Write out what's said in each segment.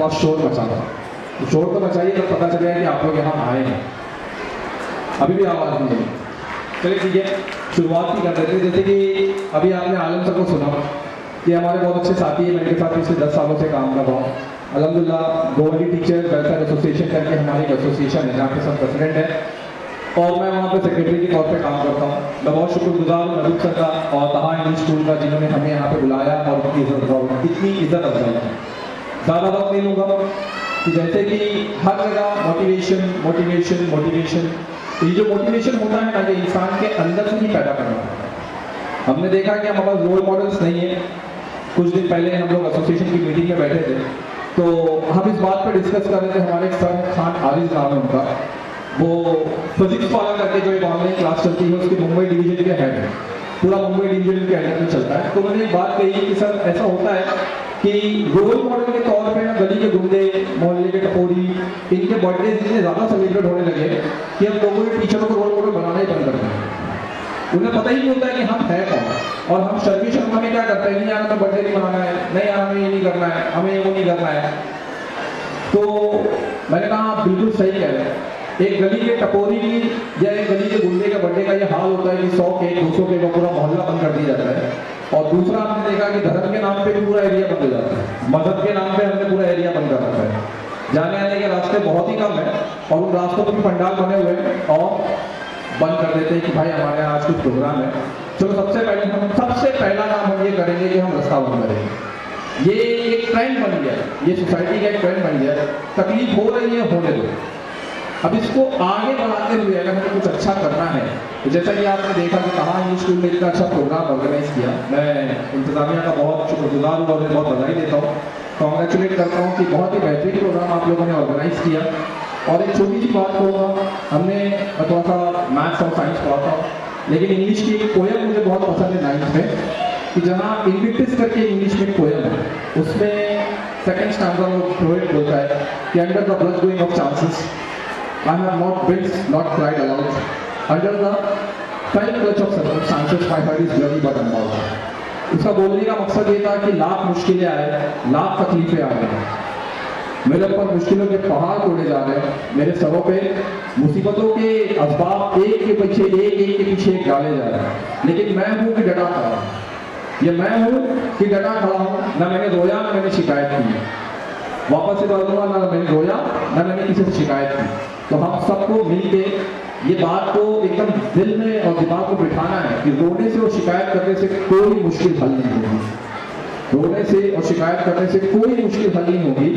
बहुत शोर मचा था। तो शोर तो मचाइए तब पता चलेगा कि आप लोग यहाँ आए हैं। अभी भी आवाज़ नहीं है। चलिए ठीक है, शुरुआत ही कर देते हैं। जैसे कि अभी आपने आलम सर को सुना कि हमारे बहुत अच्छे साथी हैं, मेरे साथ पिछले 10 सालों से काम कर रहा हूँ। अल्हम्दुलिल्लाह गोवंडी टीचर वेलफेयर एसोसिएशन करके हमारी एक एसोसिएशन है जहाँ पे सब प्रेसिडेंट है और मैं वहाँ पे सेक्रेटरी के तौर पे काम करता हूँ। मैं बहुत शुक्रगुजार हूँ नदूब सर का और तहा इंग्लिश स्कूल का जिन्होंने हमें यहाँ पे बुलाया और इतनी इज्जत अफजाई की। ज़्यादा वक्त नहीं लूँगा कि जैसे कि हर जगह मोटिवेशन मोटिवेशन मोटिवेशन, ये जो मोटिवेशन होता है ना ये इंसान के अंदर से ही पैदा करना होता है। हमने देखा कि हमारे पास रोल मॉडल्स नहीं है। कुछ दिन पहले हम लोग एसोसिएशन की मीटिंग में बैठे थे तो हम इस बात पर डिस्कस कर रहे थे। हमारे एक सर खान आरिज नाम है उनका, वो फिजिक्स फॉलो करके जो एक ऑनलाइन क्लास चलती है उसके मुंबई डिवीजन के हेड है, पूरा मुंबई डिवीजन के अंडर में चलता है। तो मैंने एक बात कही कि सर ऐसा होता है कि रोल मॉडल के तौर पे गली के गुंडे, मोहल्ले के टपोरी, इनके बर्थडे इतने ज़्यादा सेलिब्रेट होने लगे कि हम लोगों ने टीचरों को रोल मॉडल बनाना ही बंद कर दिया। उन्हें पता ही नहीं होता है कि हम है कौन और हम शर्मी शर्मा में क्या करते हैं, नहीं आना तो बर्थडे नहीं मनाना है, नहीं आना हमें ये नहीं करना है, हमें वो नहीं करना है। तो मैंने कहा आप बिल्कुल सही कह रहे हैं। एक गली के टपोरी की या एक गली के गुंडे का बर्थडे का ये हाल होता है कि 100 केक 200 केक का पूरा मोहल्ला बंद कर दिया जाता है। और दूसरा आपने देखा कि धर्म के नाम पे पूरा एरिया बंद हो जाता है, मजहब के नाम पे हमने पूरा एरिया बंद कर रखा है। जाने आने के रास्ते बहुत ही कम है और उन रास्तों पर भी पंडाल बने हुए हैं और बंद कर देते हैं कि भाई हमारे यहाँ आज कुछ प्रोग्राम है। चलो सबसे पहला काम हम ये करेंगे कि हम रास्ता बंद करेंगे। ये एक ट्रेंड बन गया, ये सोसाइटी का एक ट्रेंड बन गया। तकलीफ हो रही है, होने दो। अब इसको आगे बढ़ाते हुए अगर हमें कुछ अच्छा करना है तो जैसा कि आपने देखा कि कहाँ इंग्लिश स्कूल में इतना अच्छा प्रोग्राम ऑर्गेनाइज किया, मैं इंतजामिया का बहुत शुक्रगुजार हूँ और मैं बहुत बधाई देता हूँ, कॉन्ग्रेचुलेट करता हूँ कि बहुत ही बेहतरीन प्रोग्राम आप लोगों ने ऑर्गेनाइज किया। और एक छोटी सी बात कहूँगा, हमने थोड़ा सा मैथ्स और साइंस पढ़ा था, लेकिन इंग्लिश की एक पोएम मुझे बहुत पसंद है 9th में, कि जहाँ इन्विक्टिस करके इंग्लिश में एक पोएम है, उसमें सेकंड स्टैंजा में पोएट बोलता है कि under the blood going of chances I have not winced, not cried aloud. Under the fell clutch of circumstances, my heart is bloody but unbound. उसका बोलने का मकसद ये था कि लाख मुश्किलें आए, लाख तकलीफें आ गई, मेरे ऊपर मुश्किलों के पहाड़ तोड़े जा रहे हैं, मेरे सरों पे मुसीबतों के असबाब एक के पीछे एक डाले जा रहे हैं, लेकिन मैं हूँ कि डटा खड़ा हूँ। ये मैं हूँ कि डटा खड़ा हूँ, ना मैंने रोया ना मैंने शिकायत की। वापस से बोलूँगा, ना मैंने रोया ना मैंने किसी से शिकायत की। तो हम सबको मिलके ये बात को एकदम दिल में और दिमाग को बिठाना है कि रोने से और शिकायत करने से कोई मुश्किल हल नहीं होगी। रोने से और शिकायत करने से कोई मुश्किल हल नहीं होगी।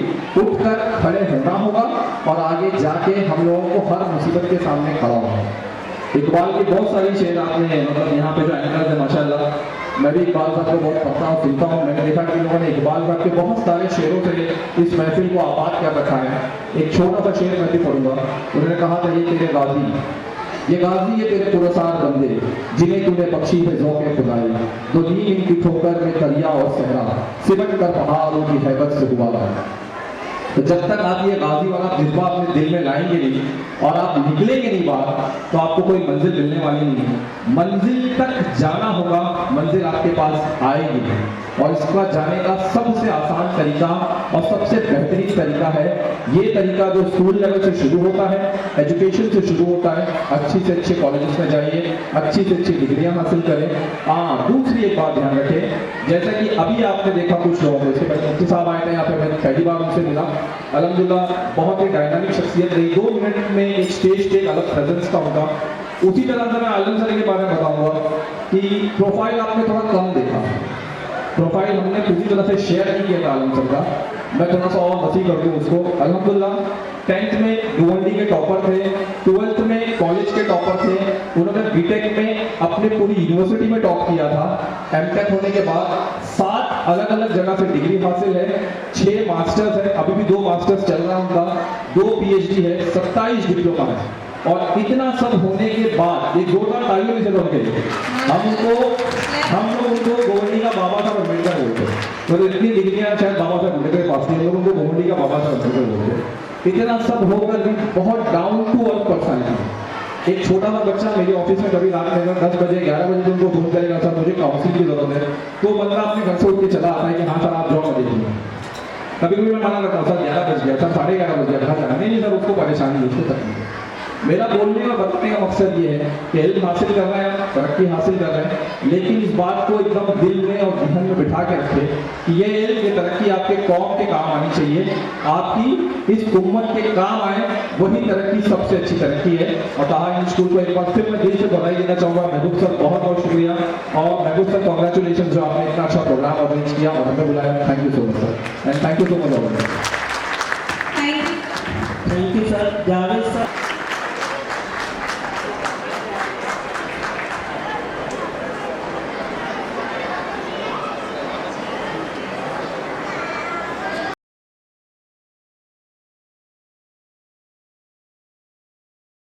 उठकर खड़े होना होगा और आगे जाके हम लोगों को हर मुसीबत के सामने खड़ा होगा। इकबाल की बहुत सारी शेर आपने मतलब यहाँ पे जो एंकर है माशाल्लाह, मैं भी इकबाल साहब को बहुत पढ़ता हूँ, सुनता हूँ। मैंने देखा कि लोगों ने इकबाल साहब के बहुत सारे शेरों से इस महफिल को आबाद कर रखा है। एक छोटा सा शेर मैं भी पढ़ूंगा। उन्होंने कहा था, ये तेरे गाजी, ये गाजी ये तेरे पुरसार बंदे, जिन्हें तूने बख्शी है ज़ौक़ खुदाई, तो दी इनकी ठोकर में दरिया और सहरा, सिमट कर पहाड़ों की हैबत से हुआ है। तो जब तक आप ये गाजी वाला जज्बा अपने दिल में लाएंगे नहीं और आप निकलेंगे नहीं बाहर, तो आपको कोई मंजिल मिलने वाली नहीं है। मंजिल तक जाना होगा, मंजिल आपके पास आएगी नहीं। और इसका जाने का सबसे आसान तरीका और सबसे बेहतरीन तरीका है ये तरीका जो स्कूल लेवल से शुरू होता है, एजुकेशन से शुरू होता है। अच्छी से अच्छे कॉलेजेस में जाइए, अच्छी से अच्छी डिग्रियां हासिल करें। दूसरी एक बात ध्यान रखें, जैसा कि अभी आपने देखा कुछ लोगों को, इसके मुफ्ती साहब आए थे यहाँ पे, मैं पहली बार उनसे मिला, अल्हम्दुलिल्लाह बहुत ही डायनामिक शख्सियत रही। 2 मिनट में एक स्टेज पे एक अलग प्रेजेंस का होगा। उसी तरह से मैं आलम सर के बारे में बताऊंगा कि प्रोफाइल आपने थोड़ा कम देखा, प्रोफाइल हमने पूरी तरह से शेयर नहीं किया था आलम सर का, मैं थोड़ा सा और वसी कर दूँ उसको। अल्हम्दुलिल्लाह 10th में गोवंडी के टॉपर थे, 12th में कॉलेज के टॉपर थे, उन्होंने बीटेक में अपने पूरी यूनिवर्सिटी में टॉप किया था। एमटेक होने के बाद 7 अलग अलग जगह से डिग्री हासिल है, 6 मास्टर्स है, अभी भी 2 मास्टर्स चल रहा है उनका, 2 PhD है, 27 डिप्लोमा है। और इतना सब होने के बाद एक जोरदार तालियों में चलो उनके लिए, हम लोग उनको गोवंडी का बाबा साहब अम्बेडकर बोलते हैं। मतलब इतनी डिग्रियां शायद बाबा साहब अम्बेडकर के पास नहीं, लोग उनको गोवंडी का बाबा साहब अम्बेडकर बोलते हैं। इतना सब होकर भी बहुत डाउन टू अर्थ पर्सनालिटी। एक छोटा सा बच्चा मेरे ऑफिस में कभी रात में 10 बजे 11 बजे उनको फोन करेगा, सर मुझे काउंसिलिंग की जरूरत है, तो बंदा अपने घर से उठ के चला आता है कि हाँ सर आप जॉब देखिए। कभी कभी मैं मना करता हूँ सर 11 बज गया, सर 11:30 बज गया, घर जाना नहीं सर, उसको परेशानी है, उसको तकलीफ है। मेरा बोलने और बताने का मकसद ये है कि इल्म हासिल कर रहे हैं, तरक्की हासिल कर रहे हैं, लेकिन इस बात को एकदम दिल में और जहन में बिठा के रखें कि ये इल्म, ये तरक्की आपके कौम के काम आनी चाहिए, आपकी इस उम्मत के काम आए, वही तरक्की सबसे अच्छी तरक्की है। और ताहा इंग्लिश स्कूल को एक बार फिर मैं दिल से बधाई देना चाहूँगा। महबूब सर बहुत बहुत शुक्रिया, और महबूब सर कॉन्ग्रेचुलेशन जो आपने इतना अच्छा प्रोग्राम अरेंज किया और हमें बुलाया। Thank you so much sir, and thank you so much. Thank you sir. Javed